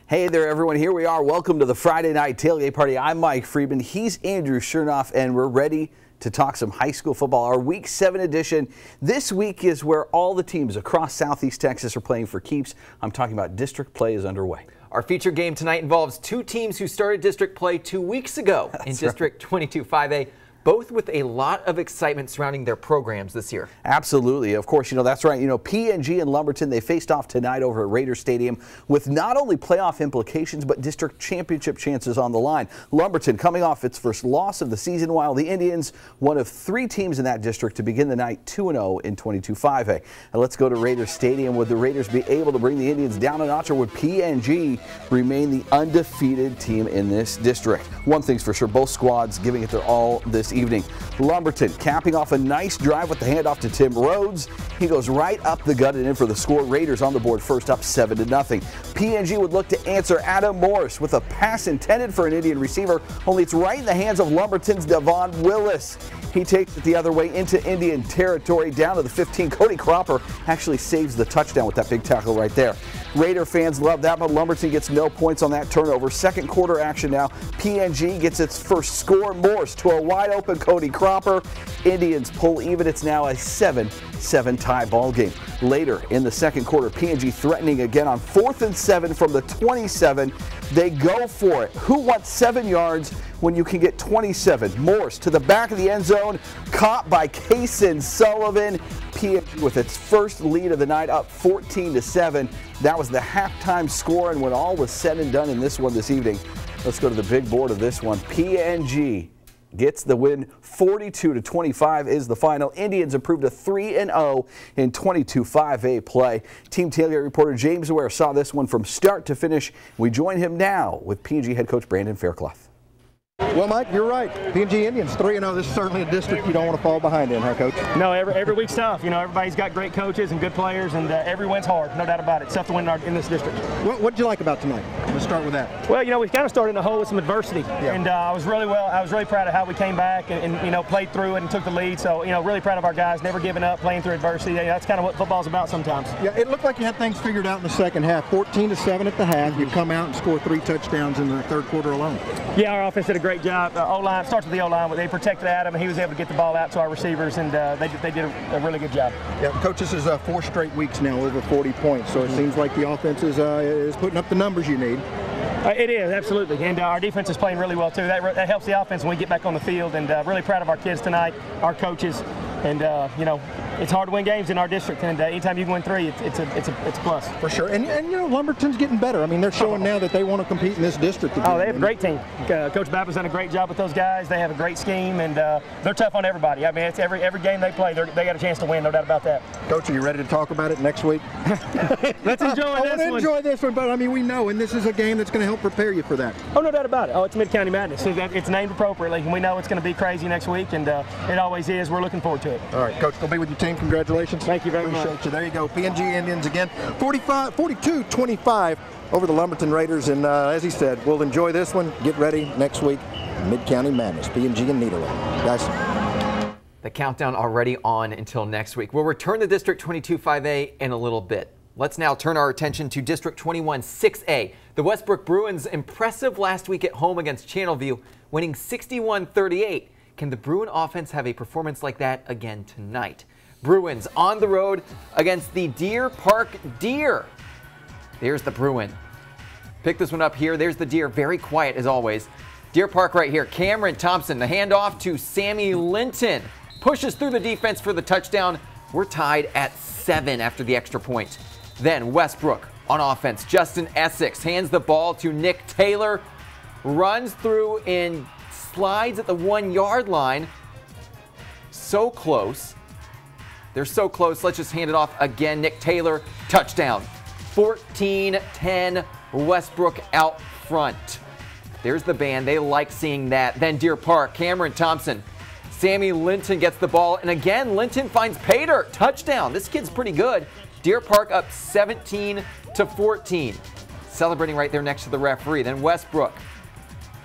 Hey there, everyone. Here we are. Welcome to the Friday Night Tailgate Party. I'm Mike Friedman. He's Andrew Chernoff, and we're ready to talk some high school football. Our Week 7 edition. This week is where all the teams across Southeast Texas are playing for keeps. I'm talking about district play is underway. Our feature game tonight involves two teams who started district play 2 weeks ago in District 22 5A. Both with a lot of excitement surrounding their programs this year. Absolutely. Of course, that's right. PNG and Lumberton, they faced off tonight over at Raider Stadium with not only playoff implications, but district championship chances on the line. Lumberton coming off its first loss of the season, while the Indians, one of 3 teams in that district to begin the night 2-0 in 22 5A. And let's go to Raider Stadium. Would the Raiders be able to bring the Indians down a notch, or would PNG remain the undefeated team in this district? One thing's for sure, both squads giving it their all this evening. Lumberton capping off a nice drive with the handoff to Tim Rhodes. He goes right up the gut and in for the score. Raiders on the board first, up 7-0. PNG would look to answer Adam Morris with a pass intended for an Indian receiver, only it's right in the hands of Lumberton's Devon Willis. He takes it the other way into Indian territory down to the 15. Cody Cropper actually saves the touchdown with that big tackle right there. Raider fans love that, but Lumberton gets no points on that turnover. Second quarter action now. PNG gets its first score. Morse to a wide open Cody Cropper. Indians pull even. It's now a 7-7 tie ball game. Later in the second quarter, PNG threatening again on 4th and 7 from the 27. They go for it. Who wants 7 yards when you can get 27? Morse to the back of the end zone, caught by Kaysen Sullivan. PNG with its first lead of the night, up 14-7. That was the halftime score, and when all was said and done in this one this evening, let's go to the big board of this one. PNG gets the win. 42-25 is the final. Indians improved to 3-0 in 22 5A play. Team Tailgate reporter James Ware saw this one from start to finish. We join him now with PNG head coach Brandon Fairclough. Well, Mike, you're right. PNG Indians 3-0. This is certainly a district you don't want to fall behind in, huh, Coach? No, every week's tough. Everybody's got great coaches and good players, and every win's hard, no doubt about it. It's tough to win in this district. What did you like about tonight? Let's start with that. Well, we kind of started in a hole with some adversity, and I was really proud of how we came back and played through it and took the lead. So, really proud of our guys, never giving up, playing through adversity. That's kind of what football's about sometimes. Yeah, it looked like you had things figured out in the second half. 14-7 at the half. You come out and score 3 touchdowns in the third quarter alone. Yeah, our offense did a great job. O-line starts with the O-line. They protected Adam, and he was able to get the ball out to our receivers, and they did a really good job. Yeah, Coach, this is 4 straight weeks now over 40 points, so it seems like the offense is putting up the numbers you need. It is, absolutely, and our defense is playing really well too. That helps the offense when we get back on the field, and really proud of our kids tonight, our coaches, and it's hard to win games in our district, and anytime you can win 3, it's a plus. For sure, and Lumberton's getting better. I mean, they're showing now that they want to compete in this district again. Oh, they have a great team. Coach Bappa's done a great job with those guys. They have a great scheme, and they're tough on everybody. I mean, it's every game they play, they got a chance to win, no doubt about that. Coach, are you ready to talk about it next week? Let's enjoy this one. I want to enjoy this one, but I mean, we know, and this is a game that's going to help prepare you for that. Oh, no doubt about it. Oh, it's Mid-County Madness. It's named appropriately, and we know it's going to be crazy next week, and it always is. We're looking forward to it. All right, Coach, go be with your team. Congratulations. Thank you very much. Appreciate you. There you go. PNG Indians again, 42-25 over the Lumberton Raiders, and as he said, we'll enjoy this one. Get ready next week. Mid-County Madness, PNG and Nederland. Guys. The countdown already on until next week. We'll return to District 22 5A in a little bit. Let's now turn our attention to District 21 6A. The Westbrook Bruins impressive last week at home against Channelview, winning 61-38. Can the Bruin offense have a performance like that again tonight? Bruins on the road against the Deer Park Deer. There's the Bruin. Pick this one up here. There's the Deer, very quiet as always. Deer Park right here. Cameron Thompson, the handoff to Sammy Linton. Pushes through the defense for the touchdown. We're tied at 7 after the extra point. Then Westbrook on offense. Justin Essex hands the ball to Nick Taylor. Runs through and slides at the 1-yard line. So close. They're so close. Let's just hand it off again. Nick Taylor, touchdown. 14-10, Westbrook out front. There's the band. They like seeing that. Then Deer Park, Cameron Thompson. Sammy Linton gets the ball, and again, Linton finds Pater. Touchdown. This kid's pretty good. Deer Park up 17-14. Celebrating right there next to the referee. Then Westbrook.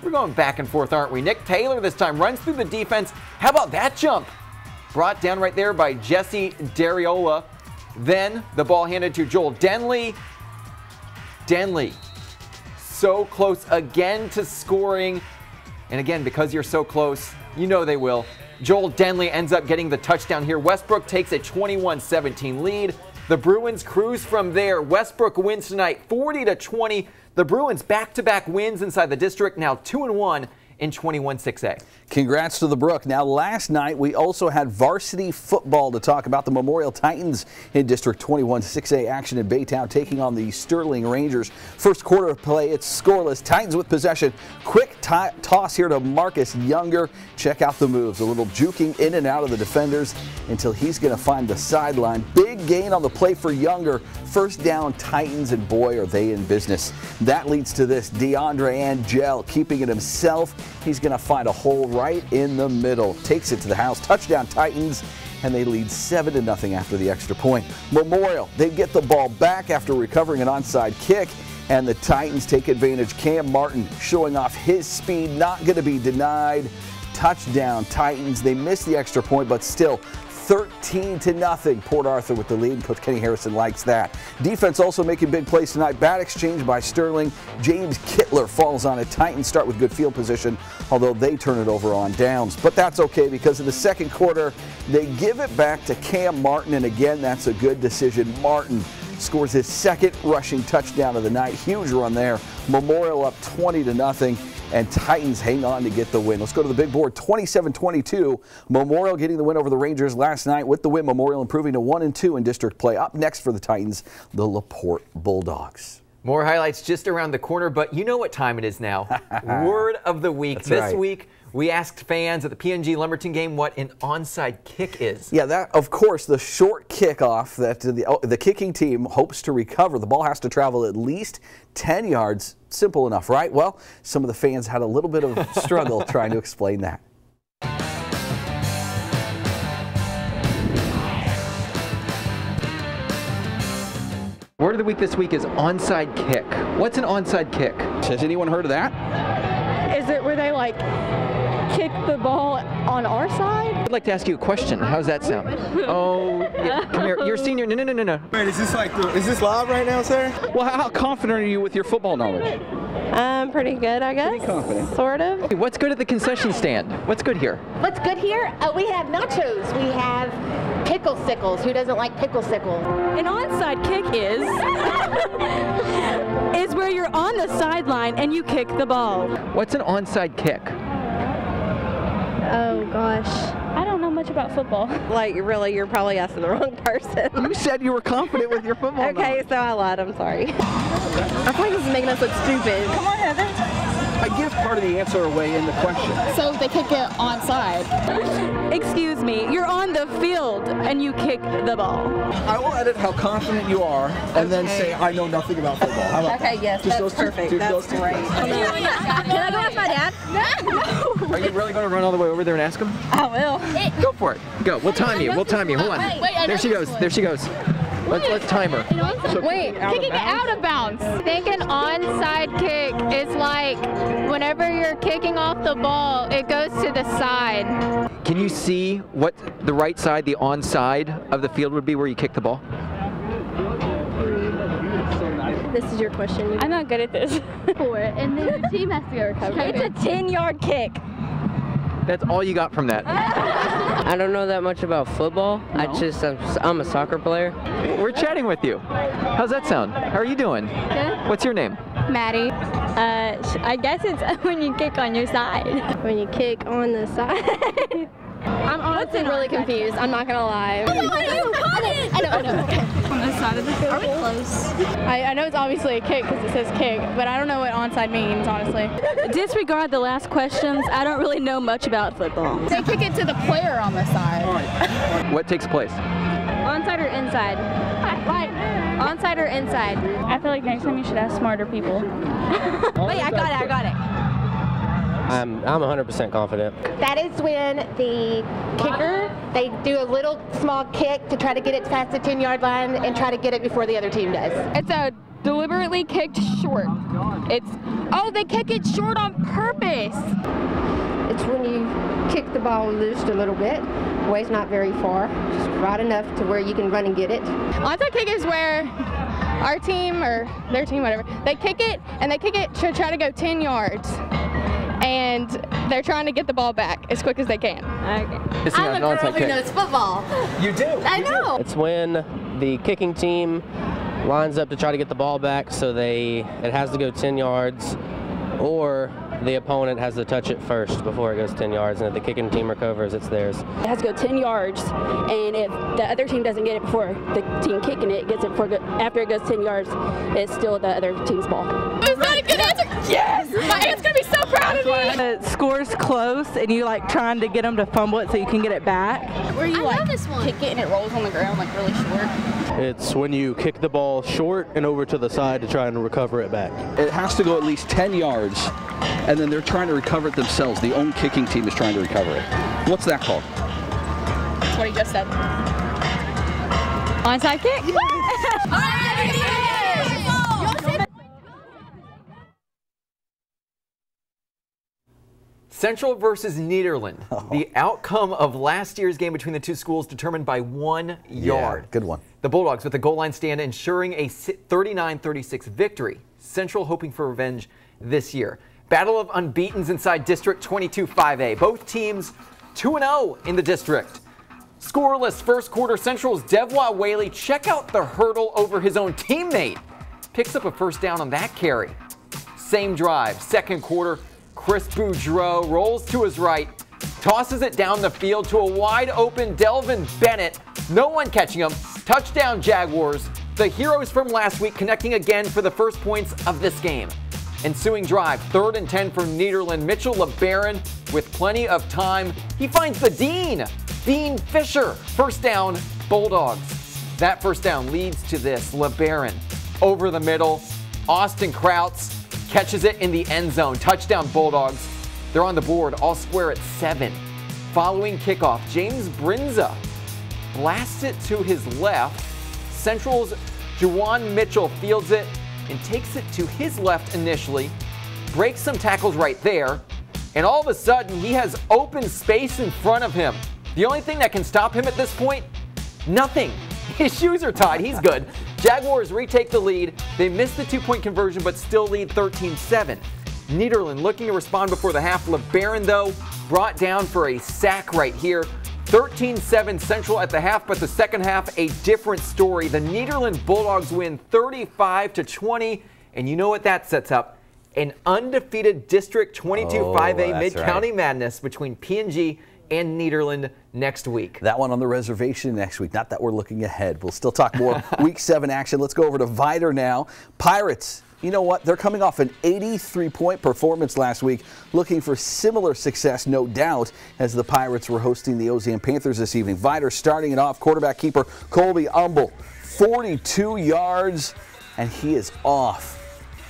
We're going back and forth, aren't we? Nick Taylor this time runs through the defense. How about that jump? Brought down right there by Jesse Dariola. Then the ball handed to Joel Denley. Denley so close again to scoring. And again, because you're so close, you know they will. Joel Denley ends up getting the touchdown here. Westbrook takes a 21-17 lead. The Bruins cruise from there. Westbrook wins tonight 40-20. The Bruins back-to-back wins inside the district, now 2-1 in 21-6A. Congrats to the Brook. Now, last night we also had varsity football to talk about. The Memorial Titans in District 21-6A action in Baytown taking on the Sterling Rangers. First quarter of play, it's scoreless. Titans with possession. Quick toss here to Marcus Younger. Check out the moves. A little juking in and out of the defenders until he's going to find the sideline. Big gain on the play for Younger. First down, Titans, and boy, are they in business. That leads to this. DeAndre Angel keeping it himself. He's going to find a hole right in the middle. Takes it to the house. Touchdown Titans, and they lead 7-0 after the extra point. Memorial, they get the ball back after recovering an onside kick, and the Titans take advantage. Cam Martin showing off his speed, not going to be denied. Touchdown Titans. They missed the extra point, but still 13-0. Port Arthur with the lead. Coach Kenny Harrison likes that. Defense also making big plays tonight. Bad exchange by Sterling. James Kittler falls on it. Titans start with good field position, although they turn it over on downs. But that's okay because in the second quarter, they give it back to Cam Martin, and again, that's a good decision. Martin scores his second rushing touchdown of the night. Huge run there. Memorial up 20-0. And Titans hang on to get the win. Let's go to the big board. 27-22. Memorial getting the win over the Rangers last night. With the win, Memorial improving to 1-2 in district play. Up next for the Titans, the LaPorte Bulldogs. More highlights just around the corner, but you know what time it is now. Word of the week. This week, we asked fans at the PNG Lumberton game what an onside kick is. Yeah, that, of course, the short kickoff that the kicking team hopes to recover. The ball has to travel at least 10 yards. Simple enough, right? Well, some of the fans had a little bit of struggle trying to explain that. Word of the week this week is onside kick. What's an onside kick? Has anyone heard of that? Is it where they like kick the ball on our side? I'd like to ask you a question. How's that sound? Oh, yeah. Come here. You're a senior. No. Wait, is this live right now, sir? Well, how confident are you with your football knowledge? Pretty good, I guess. Pretty confident. Sort of. What's good at the concession stand? What's good here? What's good here? We have nachos. We have pickle sickles. Who doesn't like pickle sickles? An onside kick is where you're on the sideline and you kick the ball. What's an onside kick? Oh gosh, I don't know much about football. Like really, you're probably asking the wrong person. You said you were confident with your football Okay, so I lied. I'm sorry. I feel like this is making us look stupid. Come on, Heather. I give part of the answer away in the question. So they kick it onside. Excuse me, you're on the field and you kick the ball. I will edit how confident you are and then say I know nothing about football. Okay, yes, that's perfect. That's great. Can I go ask my dad? No. Are you really going to run all the way over there and ask him? I will. Go for it. Go. We'll time you. Hold on. There she goes. There she goes. Let's time her. Wait, kicking it out of bounds. I think an onside kick is like whenever you're kicking off the ball, it goes to the side. Can you see what the right side, the onside of the field would be where you kick the ball? This is your question. I'm not good at this. For it, and then the team has to go recover. It's a 10-yard kick. That's all you got from that. I don't know that much about football. No. I'm a soccer player. We're chatting with you. How's that sound? How are you doing? Good. What's your name? Maddie. I guess it's when you kick on your side. When you kick on the side. I'm honestly really confused. I'm not gonna lie. Oh, you caught it! I know. On this side of the field. Are we close? I know it's obviously a kick because it says kick, but I don't know what onside means, honestly. Disregard the last questions. I don't really know much about football. They kick it to the player on the side. What takes place? Onside or inside? Right. Onside or inside? I feel like next time you should ask smarter people. Wait, I got it. I'm 100% confident. That is when the kicker, they do a little small kick to try to get it past the 10-yard line and try to get it before the other team does. It's a deliberately kicked short. They kick it short on purpose. It's when you kick the ball loose a little bit, ways not very far, just right enough to where you can run and get it. Onside kick is where our team or their team, whatever, they kick it and they kick it to try to go 10 yards. And they're trying to get the ball back as quick as they can. Okay. I'm a girl who knows football. You do? I know. It's when the kicking team lines up to try to get the ball back, so it has to go 10 yards, or the opponent has to touch it first before it goes 10 yards, and if the kicking team recovers, it's theirs. It has to go 10 yards, and if the other team doesn't get it before the team kicking it gets it after it goes 10 yards, it's still the other team's ball. Is that a good answer? Yes! My aunt's gonna be so proud of me! The score's close, and you like trying to get them to fumble it so you can get it back. Where you like kick it and it rolls on the ground like really short. It's when you kick the ball short and over to the side to try and recover it back. It has to go at least 10 yards, and then they're trying to recover it themselves. The own kicking team is trying to recover it. What's that called? That's what he just said. Onside kick? Central versus Nederland. The outcome of last year's game between the two schools determined by 1 yard. Yeah, good one. The Bulldogs with the goal line stand ensuring a 39-36 victory. Central hoping for revenge this year. Battle of unbeatens inside District 22-5A. Both teams 2-0 in the district. Scoreless first quarter. Central's Devois Whaley check out the hurdle over his own teammate. Picks up a first down on that carry. Same drive. Second quarter. Chris Boudreau rolls to his right, tosses it down the field to a wide open Delvin Bennett. No one catching him. Touchdown Jaguars. The heroes from last week connecting again for the first points of this game. Ensuing drive, 3rd and 10 for Nederland. Mitchell LeBaron with plenty of time. He finds the Dean Fisher. First down, Bulldogs. That first down leads to this. LeBaron over the middle. Austin Krautz catches it in the end zone. Touchdown Bulldogs. They're on the board, all square at 7. Following kickoff, James Brinza blasts it to his left. Central's Juwan Mitchell fields it and takes it to his left initially. Breaks some tackles right there. And all of a sudden, he has open space in front of him. The only thing that can stop him at this point, nothing. His shoes are tied. He's good. Jaguars retake the lead. They missed the 2-point conversion, but still lead 13-7. Nederland looking to respond before the half. LeBaron, though, brought down for a sack right here. 13-7 Central at the half, but the second half, a different story. The Nederland Bulldogs win 35-20, and you know what that sets up? An undefeated District 22-5A Mid-County Madness between P&G and Nederland next week. That one on the reservation next week. Not that we're looking ahead. We'll still talk more Week 7 action. Let's go over to VIDOR now. Pirates, you know what? They're coming off an 83-point performance last week, looking for similar success, no doubt, as the Pirates were hosting the Ozan Panthers this evening. VIDOR starting it off. Quarterback keeper Colby Umble, 42 yards, and he is off.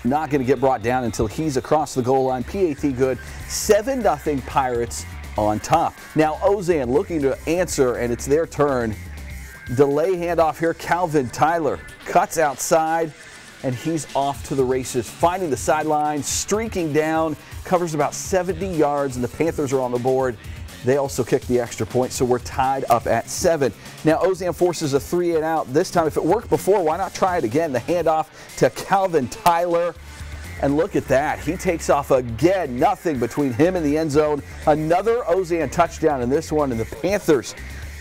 Not going to get brought down until he's across the goal line. PAT good. 7-0 Pirates on top. Now Ozan looking to answer, and it's their turn. Delay handoff here. Calvin Tyler cuts outside, and he's off to the races, finding the sideline, streaking down, covers about 70 yards, and the Panthers are on the board. They also kicked the extra point, so we're tied up at 7. Now Ozan forces a 3-and-out. This time, if it worked before, why not try it again? The handoff to Calvin Tyler. And look at that. He takes off again. Nothing between him and the end zone. Another Ozan touchdown in this one. And the Panthers,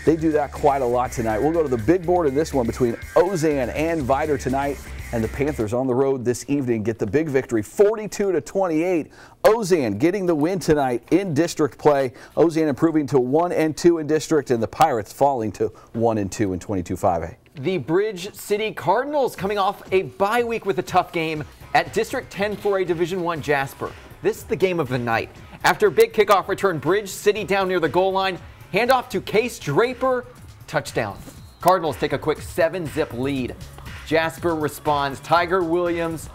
they do that quite a lot tonight. We'll go to the big board in this one between Ozan and VIDOR tonight. And the Panthers on the road this evening get the big victory, 42-28. Ozan getting the win tonight in district play. Ozan improving to 1-2 in district, and the Pirates falling to 1-2 in 22-5A. The Bridge City Cardinals coming off a bye week with a tough game at District 10 4A Division I Jasper. This is the game of the night. After a big kickoff return, Bridge City down near the goal line. Handoff to Case Draper. Touchdown. Cardinals take a quick 7-zip lead. Jasper responds. Tiger Williams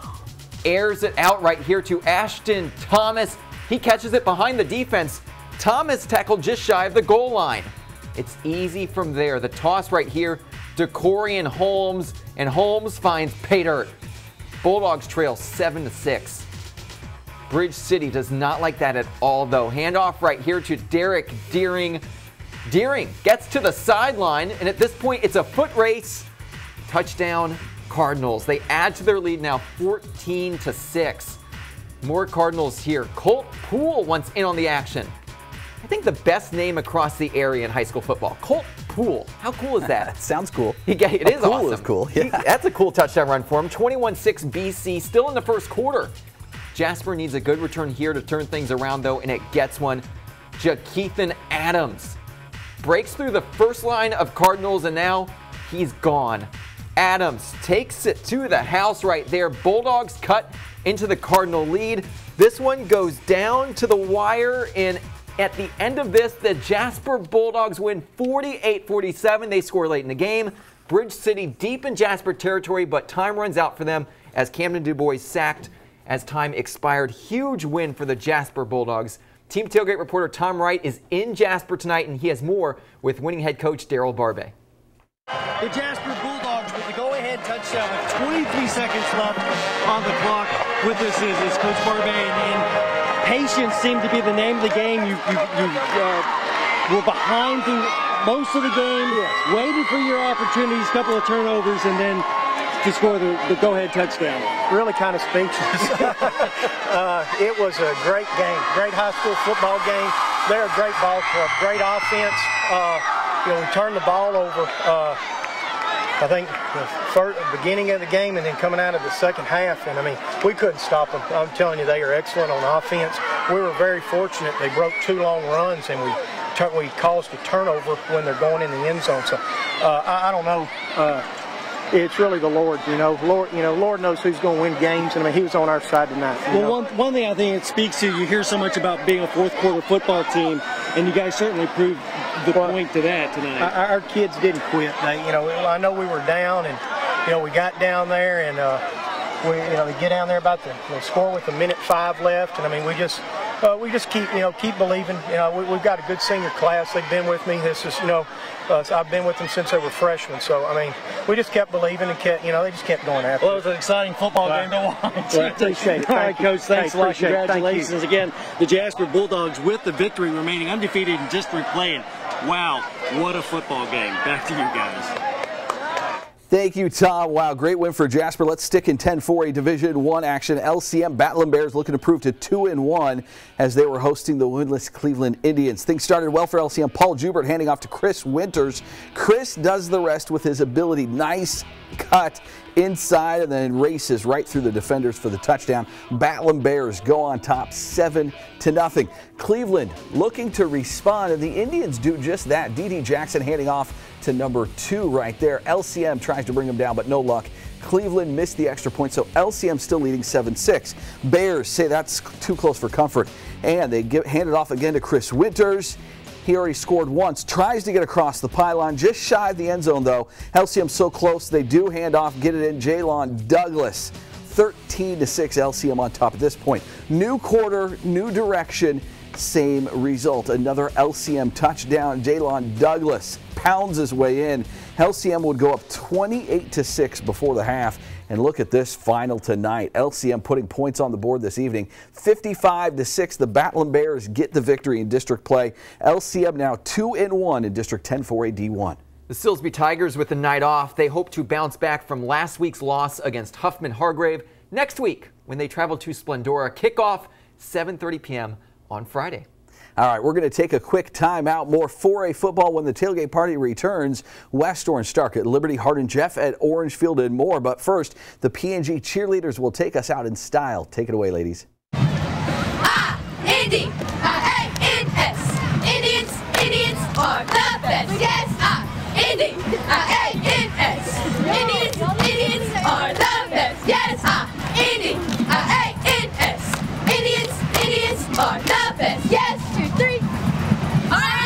airs it out right here to Ashton Thomas. He catches it behind the defense. Thomas tackled just shy of the goal line. It's easy from there. The toss right here to Corian Holmes, and Holmes finds pay dirt. Bulldogs trail 7-6. Bridge City does not like that at all, though. Handoff right here to Derek Deering. Deering gets to the sideline, and at this point, it's a foot race. Touchdown, Cardinals. They add to their lead now 14-6. More Cardinals here. Colt Poole once in on the action. I think the best name across the area in high school football. Colt Poole. How cool is that? Sounds cool. It is cool awesome. Is cool. Yeah. That's a cool touchdown run for him. 21-6 BC, still in the first quarter. Jasper needs a good return here to turn things around, though, and it gets one. Jakeithan Adams breaks through the first line of Cardinals, and now he's gone. Adams takes it to the house right there. Bulldogs cut into the Cardinal lead. This one goes down to the wire, and at the end of this, the Jasper Bulldogs win 48-47. They score late in the game. Bridge City deep in Jasper territory, but time runs out for them as Camden DuBois sacked as time expired. Huge win for the Jasper Bulldogs. Team Tailgate reporter Tom Wright is in Jasper tonight, and he has more with winning head coach Daryl Barbe. The Jasper Bulldogs with the go-ahead touchdown with 23 seconds left on the clock. With this is Coach Barbe, and patience seemed to be the name of the game. You were behind through most of the game, waited for your opportunities, a couple of turnovers, and then to score the go-ahead touchdown. Really kind of speechless. It was a great game, great high school football game. They're a great ball club, great offense. We turned the ball over, I think, the beginning of the game and then coming out of the second half. And, I mean, we couldn't stop them. I'm telling you, they are excellent on offense. We were very fortunate. They broke 2 long runs, and we caused a turnover when they're going in the end zone. So, I don't know. It's really the Lord, Lord knows who's going to win games, and I mean, he was on our side tonight. Well, one thing I think it speaks to, you hear so much about being a fourth quarter football team, and you guys certainly proved the point to that tonight. Our kids didn't quit. I know we were down, and we got down there, and we get down there about the score with 1:05 left, and I mean, we just keep believing. We've got a good senior class. They've been with me. This is, I've been with them since they were freshmen. So I mean, we just kept believing and kept, they just kept going after. Well, it was an exciting football game to watch. Well, I appreciate it. All right, Coach. Thanks a lot. Congratulations again. The Jasper Bulldogs with the victory, remaining undefeated in district play. And wow, what a football game! Back to you guys. Thank you, Tom. Wow, great win for Jasper. Let's stick in 10-4A Division I action. LCM BATTLIN Bears looking to prove to 2-1 as they were hosting the winless Cleveland Indians. Things started well for LCM. Paul Jubert handing off to Chris Winters. Chris does the rest with his ability. Nice cut inside and then races right through the defenders for the touchdown. BATTLIN Bears go on top 7-0. Cleveland looking to respond, and the Indians do just that. D.D. Jackson handing off to number 2 right there. LCM tries to bring him down, but no luck. Cleveland missed the extra point, so LCM still leading 7-6. Bears say that's too close for comfort, and they hand it off again to Chris Winters. He already scored once, tries to get across the pylon, just shy of the end zone though. LCM so close, they do hand off, get it in. Jalon Douglas, 13-6, LCM on top at this point. New quarter, new direction, same result. Another LCM touchdown. Jalon Douglas pounds his way in. LCM would go up 28-6 before the half. And look at this final tonight. LCM putting points on the board this evening. 55-6. The BATTLIN Bears get the victory in district play. LCM now 2-1 in District 10-4A D1. The Silsbee Tigers with the night off. They hope to bounce back from last week's loss against Huffman Hargrave next week when they travel to Splendora. Kickoff 7:30 p.m. on Friday. All right, we're going to take a quick time out. More 4A football when the tailgate party returns. West Orange Stark at Liberty, Hardin Jeff at Orangefield, and more. But first, the PNG cheerleaders will take us out in style. Take it away, ladies. I-N-D, I-A-N-S. Indians are the best. Yes, I-N-D, I-A-N-S. Indians are the best. Yes, I-N-D, I-A-N-S. Indians are the best. Yes. 2, 3. All right,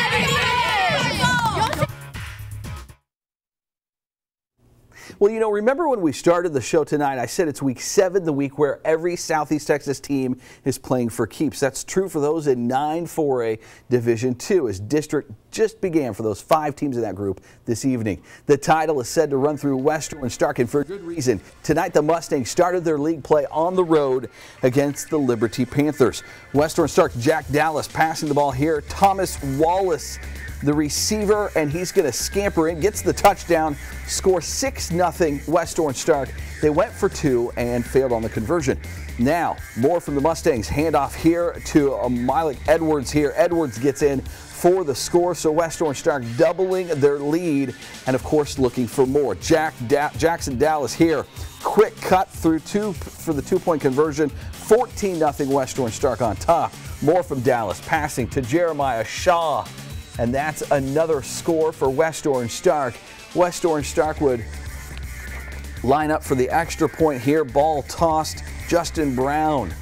Well, remember when we started the show tonight, I said it's week 7, the week where every Southeast Texas team is playing for keeps. That's true for those in 9-4A Division 2 as district just began for those 5 teams in that group this evening. The title is said to run through West Orange Stark, and for a good reason. Tonight, the Mustangs started their league play on the road against the Liberty Panthers. West Orange Stark Jack Dallas passing the ball here. Thomas Wallace the receiver, and he's going to scamper in, gets the touchdown, score 6-0 West Orange Stark. They went for 2 and failed on the conversion. Now, more from the Mustangs. Handoff here to Miley Edwards here. Edwards gets in for the score, so West Orange Stark doubling their lead and, of course, looking for more. Jackson Dallas here. Quick cut through 2 for the 2-point conversion. 14-0 West Orange Stark on top. More from Dallas, passing to Jeremiah Shaw. And that's another score for West Orange Stark. West Orange Stark would line up for the extra point here. Ball tossed. Justin Brown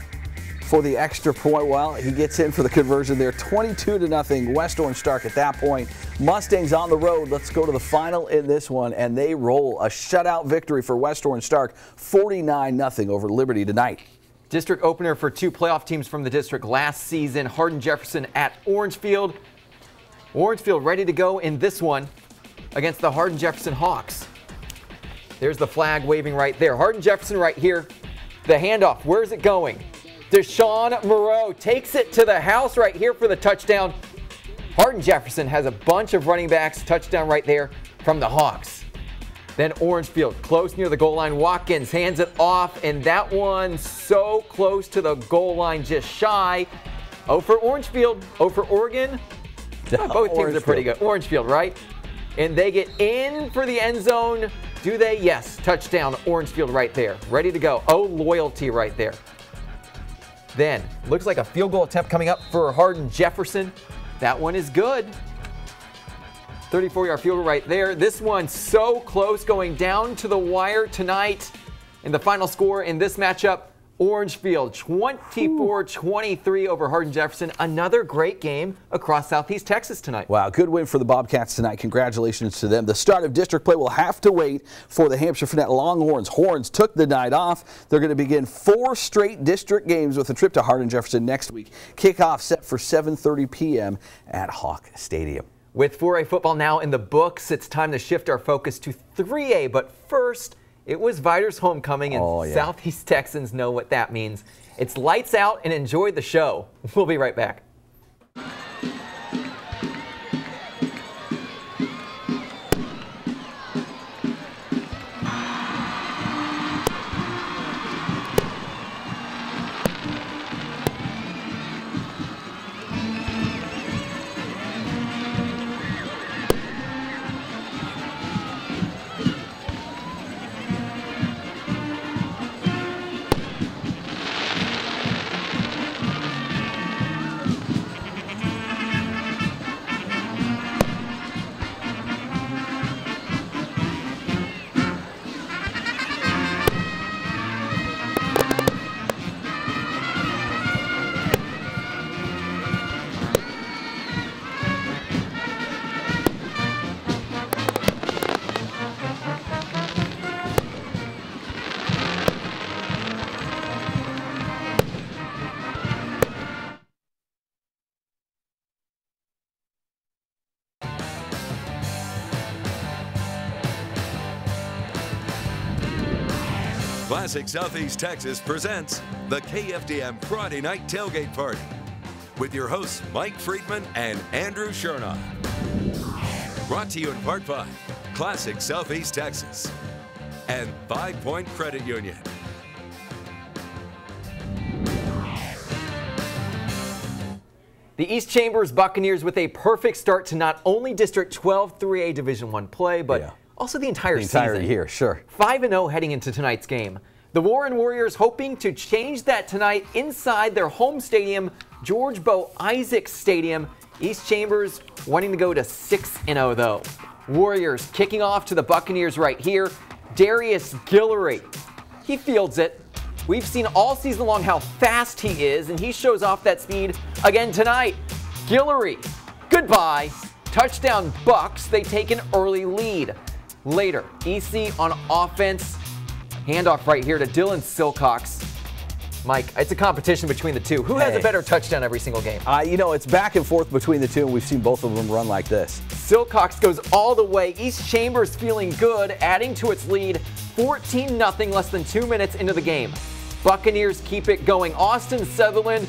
for the extra point. Well, he gets in for the conversion there. 22-0 West Orange Stark at that point. Mustangs on the road. Let's go to the final in this one, and they roll a shutout victory for West Orange Stark. 49-0 over Liberty tonight. District opener for 2 playoff teams from the district last season. Hardin Jefferson at Orangefield. Orangefield ready to go in this one against the Hardin Jefferson Hawks. There's the flag waving right there. Hardin Jefferson right here. The handoff, where's it going? Deshaun Moreau takes it to the house right here for the touchdown. Hardin Jefferson has a bunch of running backs. Touchdown right there from the Hawks. Then Orangefield, close near the goal line. Watkins hands it off, and that one so close to the goal line, just shy. 0 for Orangefield, 0 for Oregon. Both teams are pretty good. Orangefield, right? And they get in for the end zone. Do they? Yes. Touchdown, Orangefield right there. Ready to go. Oh, loyalty right there. Then, looks like a field goal attempt coming up for Hardin Jefferson. That one is good. 34-yard field goal right there. This one so close, going down to the wire tonight. And the final score in this matchup, Orangefield 24-23 over Hardin Jefferson. Another great game across Southeast Texas tonight. Wow, good win for the Bobcats tonight. Congratulations to them. The start of district play will have to wait for the Hampshire Finette Longhorns. Horns took the night off. They're going to begin 4 straight district games with a trip to Hardin Jefferson next week. Kickoff set for 7:30 p.m. at Hawk Stadium. With 4A football now in the books, it's time to shift our focus to 3A. But first, it was VIDOR's homecoming, and Southeast Texans know what that means. It's lights out and enjoy the show. We'll be right back. Classic Southeast Texas presents the KFDM Friday Night Tailgate Party with your hosts Mike Friedman and Andrew Chernoff. Brought to you in part by Classic Southeast Texas and 5 Point Credit Union. The East Chambers Buccaneers with a perfect start to not only District 12 3A Division I play, but also the entire season. Year, sure. 5-0 heading into tonight's game. The Warren Warriors hoping to change that tonight inside their home stadium, George Bo Isaacs Stadium. East Chambers wanting to go to 6-0 though. Warriors kicking off to the Buccaneers right here. Darius Guillory, he fields it. We've seen all season long how fast he is, and he shows off that speed again tonight. Guillory, goodbye. Touchdown Bucks, they take an early lead. Later, EC on offense. Handoff right here to Dylan Silcox. Mike, it's a competition between the two. Who has a better touchdown every single game? You know, it's back and forth between the two, and we've seen both of them run like this. Silcox goes all the way. East Chambers feeling good, adding to its lead. 14-0 less than 2 minutes into the game. Buccaneers keep it going. Austin Sutherland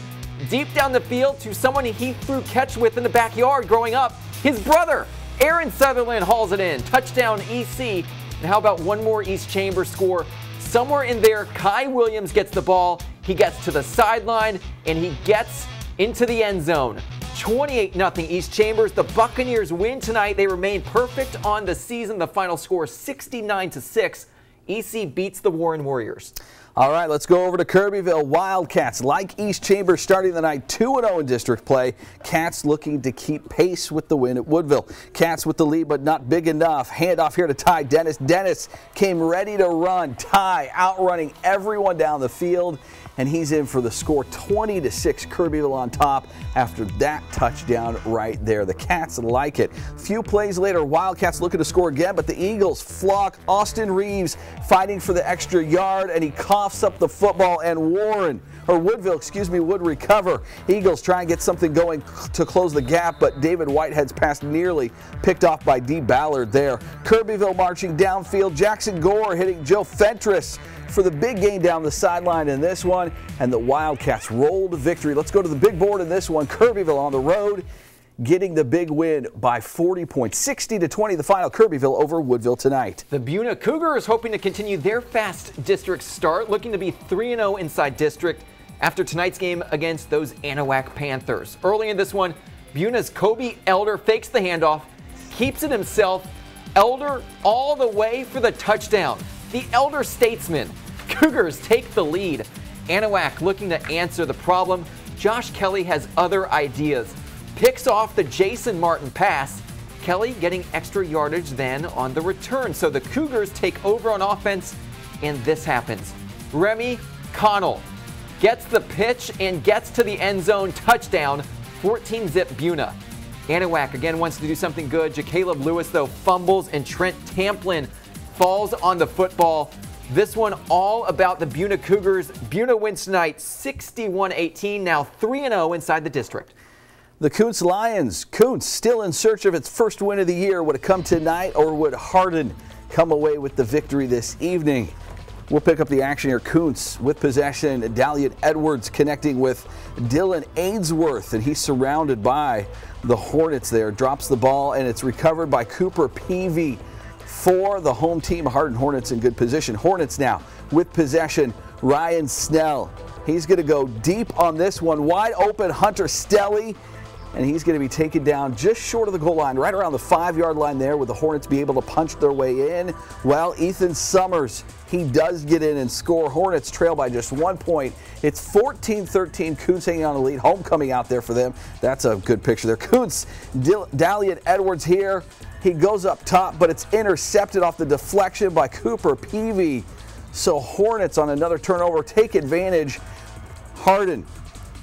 deep down the field to someone he threw catch with in the backyard growing up. His brother, Aaron Sutherland, hauls it in. Touchdown EC. And how about one more East Chambers score? Somewhere in there, Kai Williams gets the ball. He gets to the sideline, and he gets into the end zone. 28-0 East Chambers. The Buccaneers win tonight. They remain perfect on the season. The final score 69-6. EC beats the Warren Warriors. All right, let's go over to Kirbyville. Wildcats, like East Chambers, starting the night 2-0 in district play. Cats looking to keep pace with the win at Woodville. Cats with the lead, but not big enough. Handoff here to Ty Dennis. Dennis came ready to run. Ty outrunning everyone down the field, and he's in for the score. 20-6, Kirbyville on top after that touchdown right there. The Cats like it. Few plays later, Wildcats looking to score again, but the Eagles flock. Austin Reeves fighting for the extra yard, and he coughs up the football, and Woodville, would recover. Eagles try and get something going to close the gap, but David Whitehead's pass nearly picked off by D. Ballard there. Kirbyville marching downfield. Jackson Gore hitting Joe Fentress for the big gain down the sideline in this one, and the Wildcats roll to victory. Let's go to the big board in this one. Kirbyville on the road, getting the big win by 40 points. 60-20 the final. Kirbyville over Woodville tonight. The BUNA Cougars hoping to continue their fast district start, looking to be 3-0 inside district after tonight's game against those Anahuac Panthers. Early in this one, BUNA's Kobe Elder fakes the handoff, keeps it himself. Elder all the way for the touchdown. The Elder Statesman. Cougars take the lead. Anahuac looking to answer the problem. Josh Kelly has other ideas. Picks off the Jason Martin pass. Kelly getting extra yardage then on the return. So the Cougars take over on offense, and this happens. Remy Connell gets the pitch and gets to the end zone. Touchdown, 14-zip BUNA. Anahuac again wants to do something good. Jacaleb Lewis, though, fumbles, and Trent Tamplin falls on the football. This one all about the BUNA Cougars. BUNA wins tonight 61-18, now 3-0 inside the district. The Kuntz Lions. Kuntz still in search of its first win of the year. Would it come tonight, or would Hardin come away with the victory this evening? We'll pick up the action here. Kuntz with possession. Dalian Edwards connecting with Dylan Ainsworth, and he's surrounded by the Hornets there. Drops the ball, and it's recovered by Cooper Peavy for the home team. Hardin Hornets in good position. Hornets now with possession. Ryan Snell. He's going to go deep on this one. Wide open Hunter Stelly, and he's going to be taken down just short of the goal line, right around the 5-yard line there. Would the Hornets be able to punch their way in? Well, Ethan Summers, he does get in and score. Hornets trail by just 1 point. It's 14-13. Kuntz hanging on the lead. Homecoming out there for them. That's a good picture there. Kuntz, Dalian Edwards here. He goes up top, but it's intercepted off the deflection by Cooper Peavy. So Hornets on another turnover take advantage. Hardin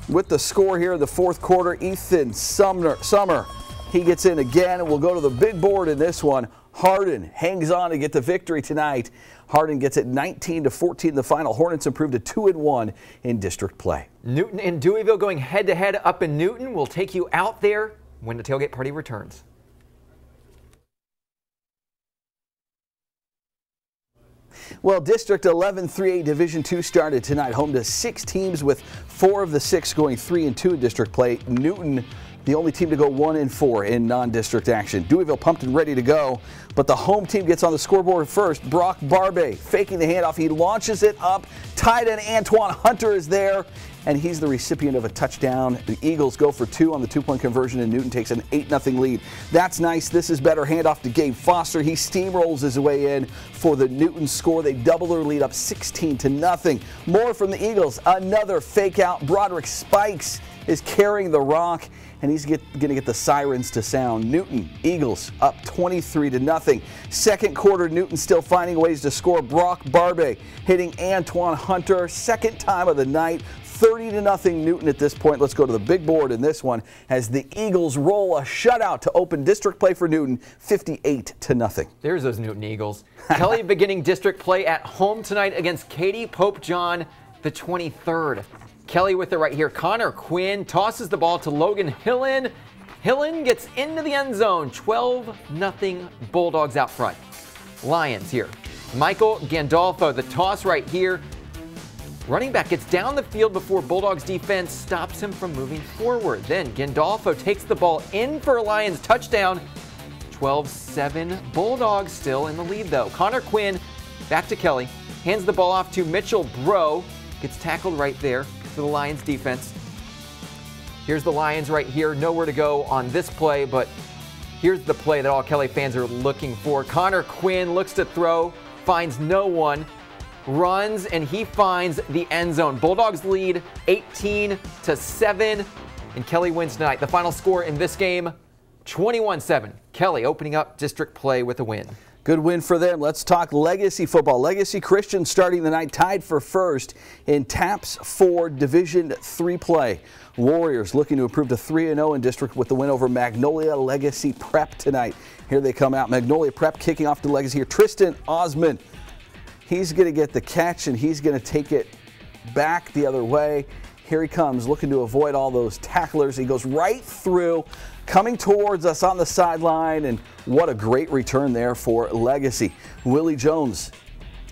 with the score here in the fourth quarter. Ethan Summer, he gets in again. We'll go to the big board in this one. Hardin hangs on to get the victory tonight. Hardin gets it 19-14 the final. Hornets improved to 2-1 in district play. Newton and Deweyville going head-to-head up in Newton. We'll take you out there when the tailgate party returns. Well, District 11 3A Division II started tonight, home to 6 teams with 4 of the 6 going 3-2 in district play. Newton, the only team to go 1-4 in non-district action. Deweyville pumped and ready to go, but the home team gets on the scoreboard first. Brock Barbe faking the handoff. He launches it up. Tight end Antoine Hunter is there, and he's the recipient of a touchdown. The Eagles go for 2 on the 2-point conversion, and Newton takes an 8-0 lead. That's nice. This is better. Handoff to Gabe Foster. He steamrolls his way in for the Newton score. They double their lead up 16-0. More from the Eagles. Another fake out. Broderick Spikes is carrying the rock, and he's going to get the sirens to sound. Newton Eagles up 23-0. Second quarter, Newton still finding ways to score. Brock Barbe hitting Antoine Hunter. Second time of the night. 30-0 Newton at this point. Let's go to the big board in this one as the Eagles roll a shutout to open district play for Newton, 58-0. There's those Newton Eagles. Kelly beginning district play at home tonight against Katy Pope John, the 23rd. Kelly with it right here. Connor Quinn tosses the ball to Logan Hillen. Hillen gets into the end zone. 12-0 Bulldogs out front. Lions here. Michael Gandolfo, the toss right here. Running back gets down the field before Bulldogs defense stops him from moving forward. Then Gandolfo takes the ball in for a Lions touchdown. 12-7 Bulldogs still in the lead though. Connor Quinn back to Kelly, hands the ball off to Mitchell Bro, gets tackled right there for the Lions defense. Here's the Lions right here, nowhere to go on this play, but here's the play that all Kelly fans are looking for. Connor Quinn looks to throw, finds no one, runs, and he finds the end zone. Bulldogs lead 18-7, and Kelly wins tonight. The final score in this game, 21-7. Kelly opening up district play with a win. Good win for them. Let's talk Legacy football. Legacy Christian starting the night tied for first in TAPS 4 Division III play. Warriors looking to improve to 3-0 in district with the win over Magnolia Legacy Prep tonight. Here they come out. Magnolia Prep kicking off the Legacy here. Tristan Osmond. He's going to get the catch and he's going to take it back the other way. Here he comes looking to avoid all those tacklers. He goes right through, coming towards us on the sideline, and what a great return there for Legacy. Willie Jones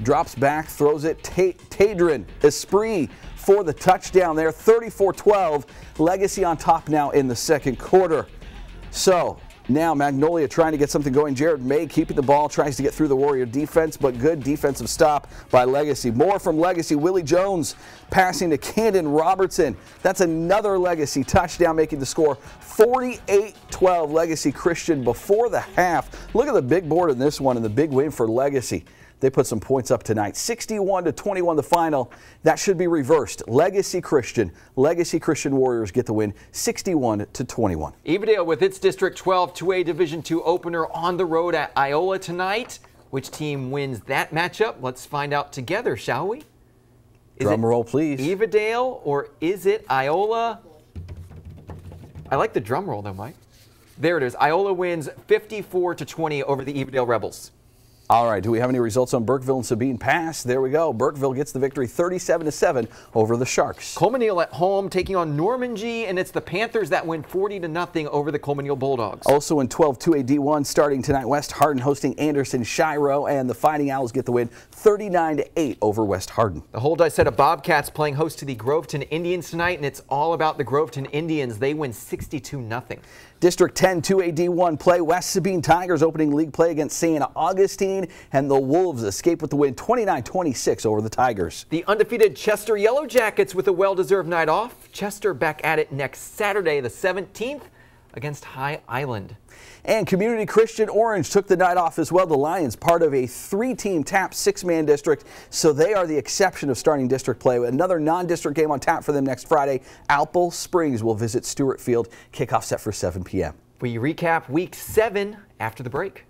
drops back, throws it. Tadrin Esprit for the touchdown there, 34-12. Legacy on top now in the second quarter. So now Magnolia trying to get something going. Jared May keeping the ball, tries to get through the Warrior defense, but good defensive stop by Legacy. More from Legacy. Willie Jones passing to Camden Robertson. That's another Legacy touchdown, making the score 48-12 Legacy Christian before the half. Look at the big board in this one and the big win for Legacy. They put some points up tonight. 61-21 the final. That should be reversed. Legacy Christian Warriors get the win, 61-21. Evadale with its District 12 2A Division II opener on the road at Iola tonight. Which team wins that matchup? Let's find out together, shall we? Drum roll, please. Evadale or is it Iola? I like the drum roll though, Mike. There it is. Iola wins 54-20 over the Evadale Rebels. All right, do we have any results on Burkeville and Sabine Pass? There we go. Burkeville gets the victory 37-7 over the Sharks. COLMESNEIL at home taking on Normandy, and it's the Panthers that win 40-0 over the COLMESNEIL Bulldogs. Also in 12-2A D1 starting tonight, West Hardin hosting Anderson Shiro, and the Fighting Owls get the win 39-8 over West Hardin. The Holdice set of Bobcats playing host to the Groveton Indians tonight, and it's all about the Groveton Indians. They win 62-0. District 10 2A D1 play. West Sabine Tigers opening league play against St. Augustine, and the Wolves escape with the win 29-26 over the Tigers. The undefeated Chester Yellow Jackets with a well-deserved night off. Chester back at it next Saturday, the 17th, against High Island. And Community Christian Orange took the night off as well. The Lions, part of a 3-team TAP 6-man district, so they are the exception of starting district play. Another non-district game on tap for them next Friday. Alpel Springs will visit Stewart Field. Kickoff set for 7 p.m. We recap Week 7 after the break.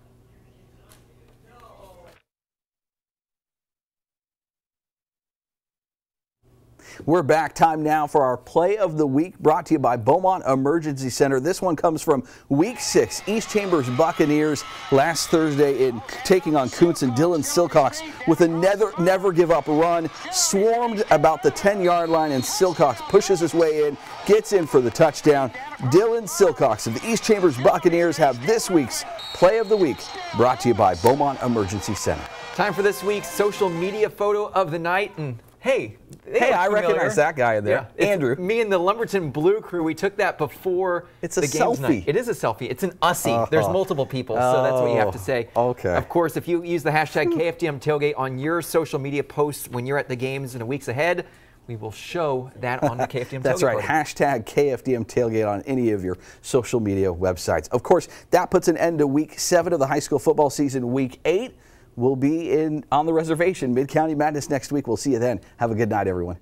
We're back. Time now for our play of the week, brought to you by Beaumont Emergency Center. This one comes from Week 6. East Chambers Buccaneers last Thursday in taking on Koontz, and Dylan Silcox with a never give up run, swarmed about the 10-yard line, and Silcox pushes his way in, gets in for the touchdown. Dylan Silcox of the East Chambers Buccaneers have this week's play of the week, brought to you by Beaumont Emergency Center. Time for this week's social media photo of the night, and hey, I recognize that guy in there. Yeah, Andrew. Me and the Lumberton Blue Crew, we took that before it's the a games selfie. night. It is a selfie. It's an Ussie. There's multiple people, so that's what you have to say. Okay. Of course, if you use the hashtag KFDM Tailgate on your social media posts when you're at the games in the weeks ahead, we will show that on the KFDM Tailgate. That's right. Hashtag KFDM Tailgate on any of your social media websites. Of course, that puts an end to Week 7 of the high school football season. Week 8 will be on the reservation. Mid-County Madness next week. We'll see you then. Have a good night, everyone.